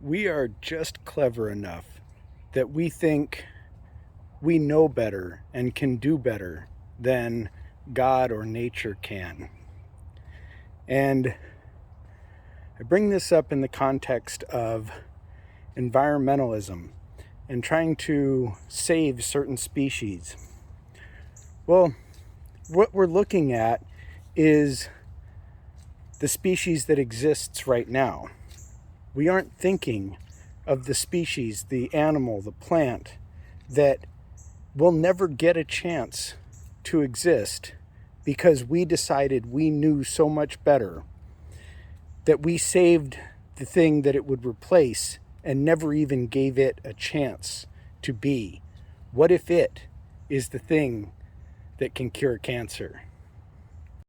We are just clever enough that we think we know better and can do better than God or nature can. And I bring this up in the context of environmentalism and trying to save certain species. Well, what we're looking at is the species that exists right now. We aren't thinking of the species, the animal, the plant, that will never get a chance to exist because we decided we knew so much better that we saved the thing that it would replace and never even gave it a chance to be. What if it is the thing that can cure cancer?